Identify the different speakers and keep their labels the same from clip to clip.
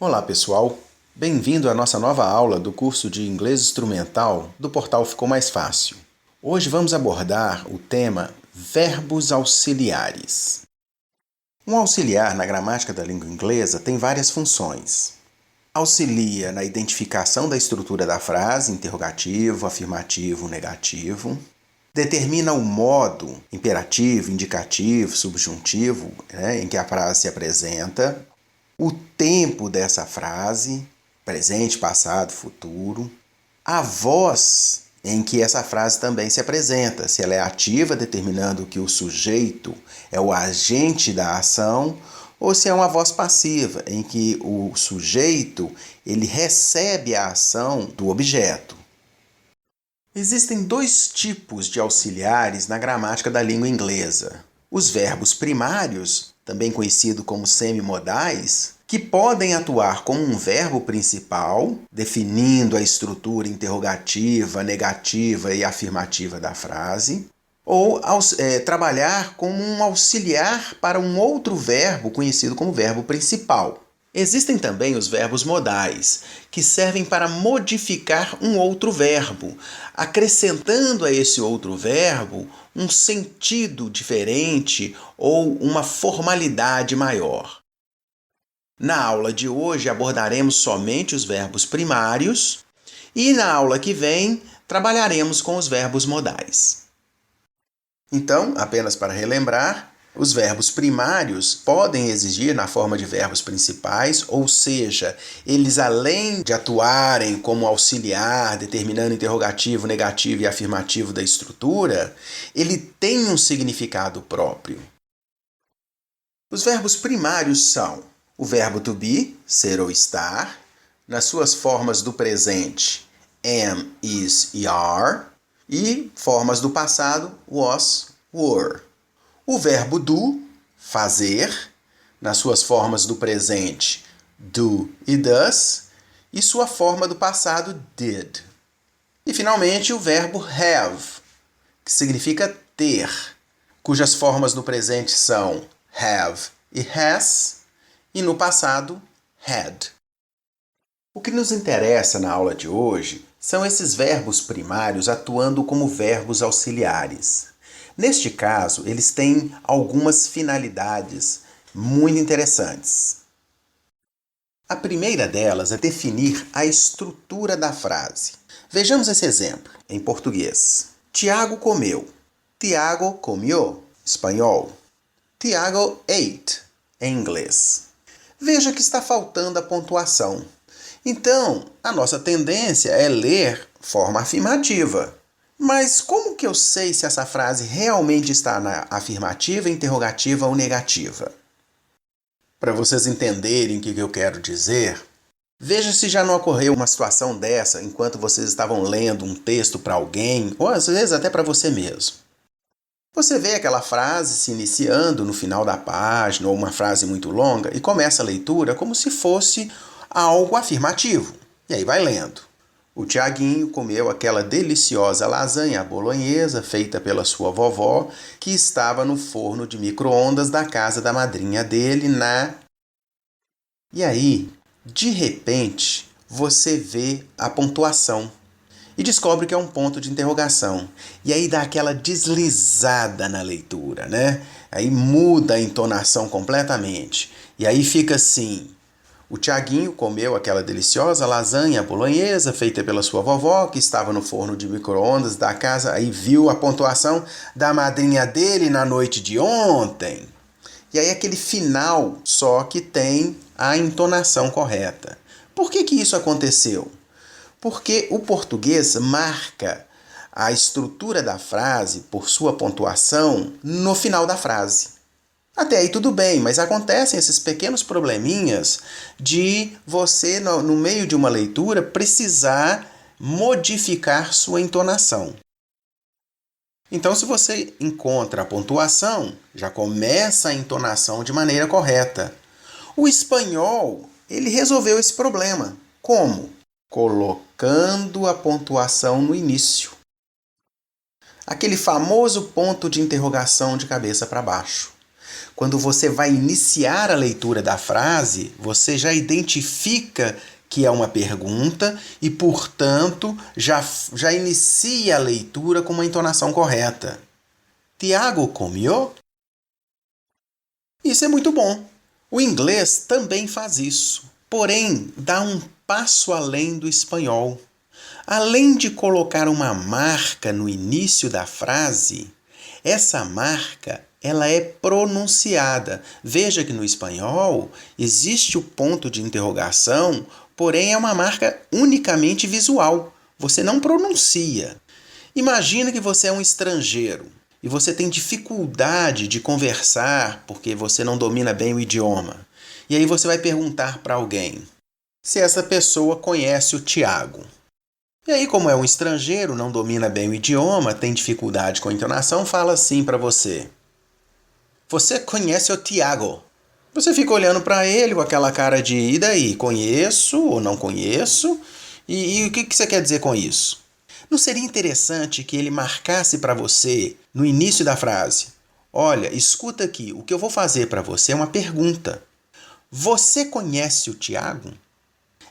Speaker 1: Olá, pessoal! Bem-vindo à nossa nova aula do curso de Inglês Instrumental do portal Ficou Mais Fácil. Hoje vamos abordar o tema verbos auxiliares. Um auxiliar na gramática da língua inglesa tem várias funções. Auxilia na identificação da estrutura da frase, interrogativo, afirmativo, negativo. Determina o modo imperativo, indicativo, subjuntivo, em que a frase se apresenta. O tempo dessa frase, presente, passado, futuro. A voz em que essa frase também se apresenta, se ela é ativa, determinando que o sujeito é o agente da ação, ou se é uma voz passiva, em que o sujeito ele recebe a ação do objeto. Existem dois tipos de auxiliares na gramática da língua inglesa. Os verbos primários, também conhecidos como semimodais, que podem atuar como um verbo principal, definindo a estrutura interrogativa, negativa e afirmativa da frase, ou trabalhar como um auxiliar para um outro verbo conhecido como verbo principal. Existem também os verbos modais, que servem para modificar um outro verbo, acrescentando a esse outro verbo um sentido diferente ou uma formalidade maior. Na aula de hoje abordaremos somente os verbos primários e na aula que vem trabalharemos com os verbos modais. Então, apenas para relembrar, os verbos primários podem existir na forma de verbos principais, ou seja, eles além de atuarem como auxiliar, determinando interrogativo, negativo e afirmativo da estrutura, ele tem um significado próprio. Os verbos primários são o verbo to be, ser ou estar, nas suas formas do presente, am, is e are, e formas do passado, was, were. O verbo do, fazer, nas suas formas do presente, do e does, e sua forma do passado, did. E, finalmente, o verbo have, que significa ter, cujas formas no presente são have e has, e no passado, had. O que nos interessa na aula de hoje são esses verbos primários atuando como verbos auxiliares. Neste caso, eles têm algumas finalidades muito interessantes. A primeira delas é definir a estrutura da frase. Vejamos esse exemplo em português. Tiago comeu. Tiago comió, espanhol. Tiago ate, em inglês. Veja que está faltando a pontuação. Então, a nossa tendência é ler forma afirmativa. Mas como que eu sei se essa frase realmente está na afirmativa, interrogativa ou negativa? Para vocês entenderem o que eu quero dizer, veja se já não ocorreu uma situação dessa enquanto vocês estavam lendo um texto para alguém, ou às vezes até para você mesmo. Você vê aquela frase se iniciando no final da página, ou uma frase muito longa, e começa a leitura como se fosse algo afirmativo. E aí vai lendo. O Tiaguinho comeu aquela deliciosa lasanha bolonhesa feita pela sua vovó, que estava no forno de micro-ondas da casa da madrinha dele na... E aí, de repente, você vê a pontuação e descobre que é um ponto de interrogação. E aí dá aquela deslizada na leitura, né? Aí muda a entonação completamente. E aí fica assim... O Tiaguinho comeu aquela deliciosa lasanha bolonhesa feita pela sua vovó, que estava no forno de micro-ondas da casa, aí viu a pontuação da madrinha dele na noite de ontem. E aí aquele final só que tem a entonação correta. Por que isso aconteceu? Porque o português marca a estrutura da frase por sua pontuação no final da frase. Até aí tudo bem, mas acontecem esses pequenos probleminhas de você, no meio de uma leitura, precisar modificar sua entonação. Então, se você encontra a pontuação, já começa a entonação de maneira correta. O espanhol, ele resolveu esse problema. Como? Colocando a pontuação no início. Aquele famoso ponto de interrogação de cabeça para baixo. quando você vai iniciar a leitura da frase, você já identifica que é uma pergunta e, portanto, já inicia a leitura com uma entonação correta. Tiago comeu? Isso é muito bom. O inglês também faz isso, porém dá um passo além do espanhol. Além de colocar uma marca no início da frase, essa marca ela é pronunciada. Veja que no espanhol existe o ponto de interrogação, porém é uma marca unicamente visual. Você não pronuncia. Imagina que você é um estrangeiro e você tem dificuldade de conversar porque você não domina bem o idioma. E aí você vai perguntar para alguém se essa pessoa conhece o Tiago. E aí, como é um estrangeiro, não domina bem o idioma, tem dificuldade com a entonação, fala assim para você: Você conhece o Tiago? Você fica olhando para ele com aquela cara de e daí? Conheço ou não conheço? E o que você quer dizer com isso? Não seria interessante que ele marcasse para você no início da frase: Olha, escuta aqui, o que eu vou fazer para você é uma pergunta. Você conhece o Tiago?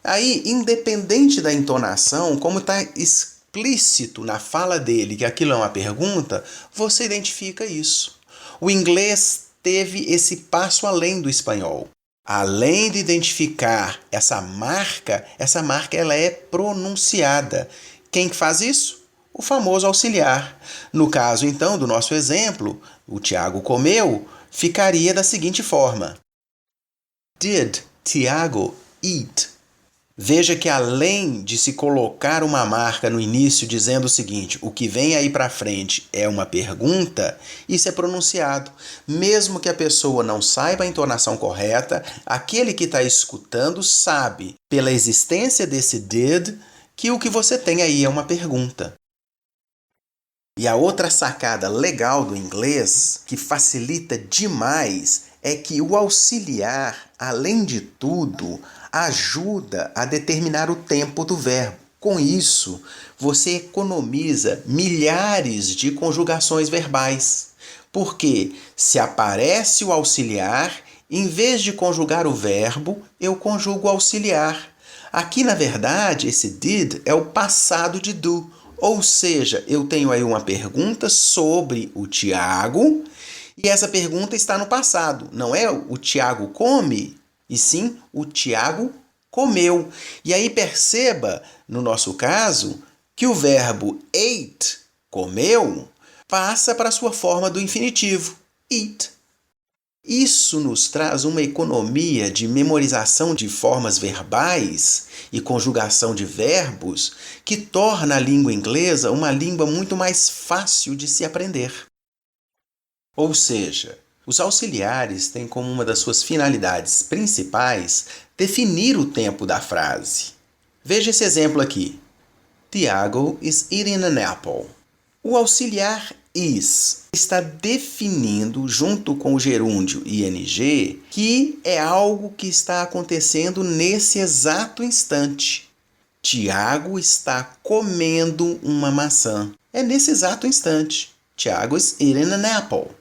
Speaker 1: Aí, independente da entonação, como está explícito na fala dele que aquilo é uma pergunta, você identifica isso. O inglês teve esse passo além do espanhol. Além de identificar essa marca ela é pronunciada. Quem que faz isso? O famoso auxiliar. No caso, então, do nosso exemplo, o Tiago comeu, ficaria da seguinte forma: Did Tiago eat? Veja que além de se colocar uma marca no início dizendo o seguinte, o que vem aí para frente é uma pergunta, isso é pronunciado. Mesmo que a pessoa não saiba a entonação correta, aquele que está escutando sabe, pela existência desse did, que o que você tem aí é uma pergunta. E a outra sacada legal do inglês, que facilita demais, é que o auxiliar, além de tudo, ajuda a determinar o tempo do verbo. Com isso, você economiza milhares de conjugações verbais. Porque se aparece o auxiliar, em vez de conjugar o verbo, eu conjugo o auxiliar. Aqui, na verdade, esse did é o passado de do. Ou seja, eu tenho aí uma pergunta sobre o Tiago e essa pergunta está no passado. Não é o Tiago come, e sim o Tiago comeu. E aí perceba, no nosso caso, que o verbo ate, comeu, passa para a sua forma do infinitivo, eat. Isso nos traz uma economia de memorização de formas verbais e conjugação de verbos que torna a língua inglesa uma língua muito mais fácil de se aprender. Ou seja, os auxiliares têm como uma das suas finalidades principais definir o tempo da frase. Veja esse exemplo aqui. Tiago is eating an apple. O auxiliar is está definindo, junto com o gerúndio ing, que é algo que está acontecendo nesse exato instante. Tiago está comendo uma maçã. É nesse exato instante. Tiago is eating an apple.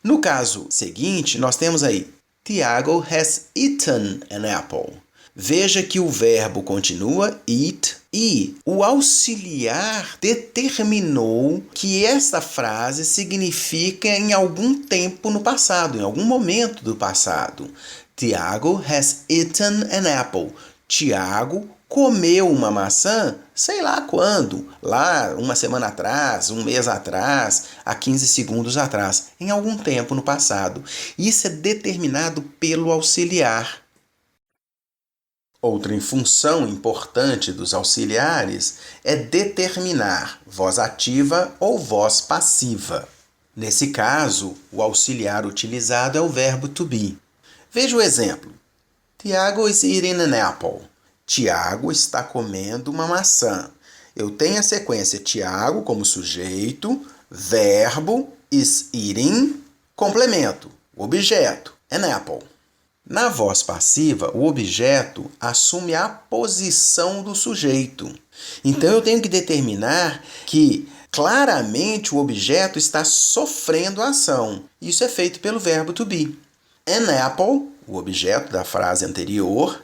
Speaker 1: No caso seguinte, nós temos aí Tiago has eaten an apple. Veja que o verbo continua eat e o auxiliar determinou que esta frase significa em algum tempo no passado, em algum momento do passado. Tiago has eaten an apple. Tiago comeu uma maçã, sei lá quando, lá uma semana atrás, um mês atrás, há 15 segundos atrás, em algum tempo no passado. Isso é determinado pelo auxiliar. Outra função importante dos auxiliares é determinar voz ativa ou voz passiva. Nesse caso, o auxiliar utilizado é o verbo to be. Veja o exemplo. Tiago is eating an apple. Tiago está comendo uma maçã. Eu tenho a sequência Tiago como sujeito, verbo, is eating, complemento, objeto, an apple. Na voz passiva, o objeto assume a posição do sujeito. Então, eu tenho que determinar que Claramente o objeto está sofrendo a ação. Isso é feito pelo verbo to be. An apple, o objeto da frase anterior,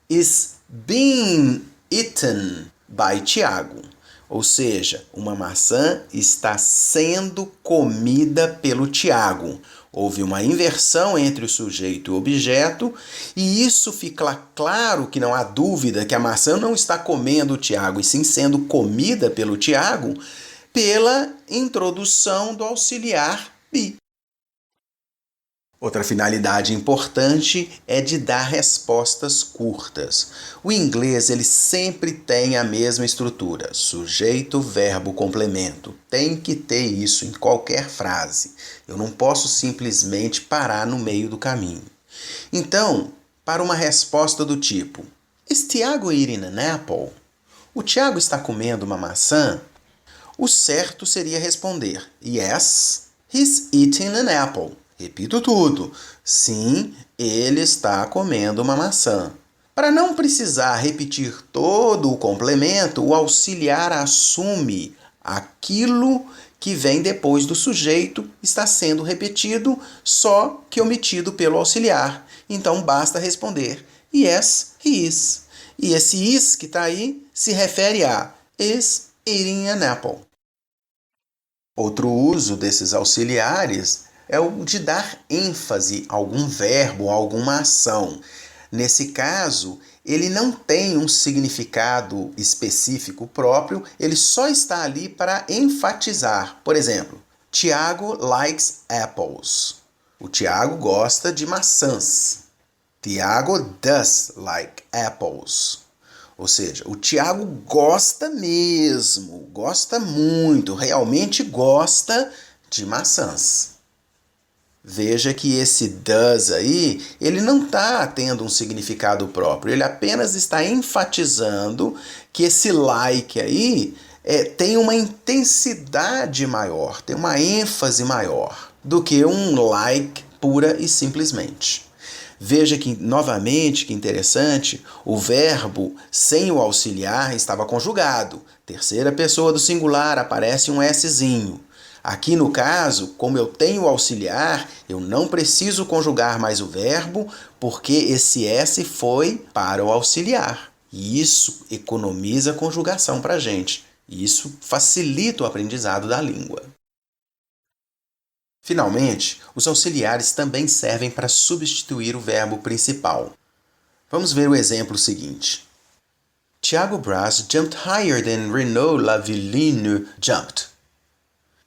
Speaker 1: is being eaten by Tiago. Ou seja, uma maçã está sendo comida pelo Tiago. Houve uma inversão entre o sujeito e o objeto, e isso fica claro que não há dúvida que a maçã não está comendo o Tiago, e sim sendo comida pelo Tiago, pela introdução do auxiliar be. Outra finalidade importante é de dar respostas curtas. O inglês ele sempre tem a mesma estrutura: sujeito, verbo, complemento. Tem que ter isso em qualquer frase. Eu não posso simplesmente parar no meio do caminho. Então, para uma resposta do tipo: Is Tiago eating an apple? O Tiago está comendo uma maçã? O certo seria responder: Yes, he's eating an apple. Repito tudo. Sim, ele está comendo uma maçã. Para não precisar repetir todo o complemento, o auxiliar assume aquilo que vem depois do sujeito está sendo repetido, só que omitido pelo auxiliar. Então basta responder: Yes, he is. E esse is que está aí se refere a is eating an apple. Outro uso desses auxiliares é o de dar ênfase a algum verbo, a alguma ação. Nesse caso, ele não tem um significado específico próprio, ele só está ali para enfatizar. Por exemplo, Tiago likes apples. O Tiago gosta de maçãs. Tiago does like apples. Ou seja, o Tiago gosta mesmo, gosta muito, realmente gosta de maçãs. Veja que esse does aí, ele não está tendo um significado próprio, ele apenas está enfatizando que esse like aí tem uma intensidade maior, tem uma ênfase maior do que um like pura e simplesmente. Veja que, novamente, que interessante, o verbo sem o auxiliar estava conjugado. Terceira pessoa do singular, aparece um Szinho. Aqui no caso, como eu tenho o auxiliar, eu não preciso conjugar mais o verbo, porque esse S foi para o auxiliar. E isso economiza a conjugação para a gente. E isso facilita o aprendizado da língua. Finalmente, os auxiliares também servem para substituir o verbo principal. Vamos ver o exemplo seguinte. Tiago Braz jumped higher than Renaud Lavillenie jumped.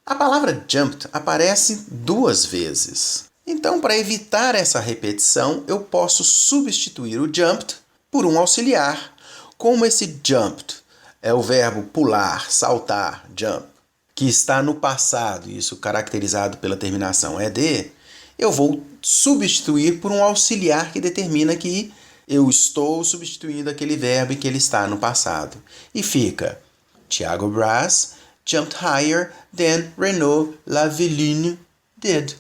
Speaker 1: A palavra jumped aparece 2 vezes. Então, para evitar essa repetição, eu posso substituir o jumped por um auxiliar. Como esse jumped é o verbo pular, saltar, jump, que está no passado, isso caracterizado pela terminação ed, eu vou substituir por um auxiliar que determina que eu estou substituindo aquele verbo e que ele está no passado. E fica Tiago Braz jumped higher than Renaud Lavillenie did.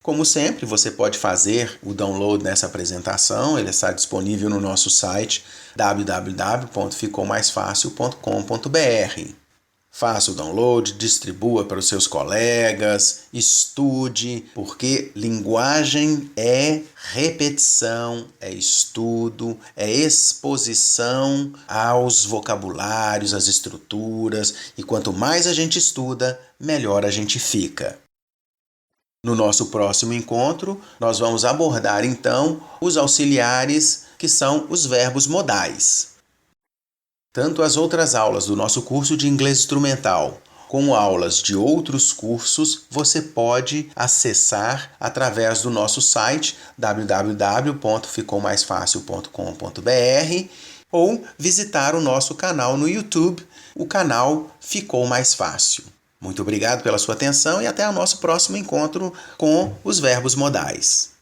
Speaker 1: Como sempre, você pode fazer o download dessa apresentação, ele está disponível no nosso site www.ficoumaisfacil.com.br. Faça o download, distribua para os seus colegas, estude, porque linguagem é repetição, é estudo, é exposição aos vocabulários, às estruturas, e quanto mais a gente estuda, melhor a gente fica. No nosso próximo encontro, nós vamos abordar então os auxiliares, que são os verbos modais. Tanto as outras aulas do nosso curso de inglês instrumental, como aulas de outros cursos, você pode acessar através do nosso site www.ficoumaisfacil.com.br ou visitar o nosso canal no YouTube, o canal Ficou Mais Fácil. Muito obrigado pela sua atenção e até o nosso próximo encontro com os verbos modais.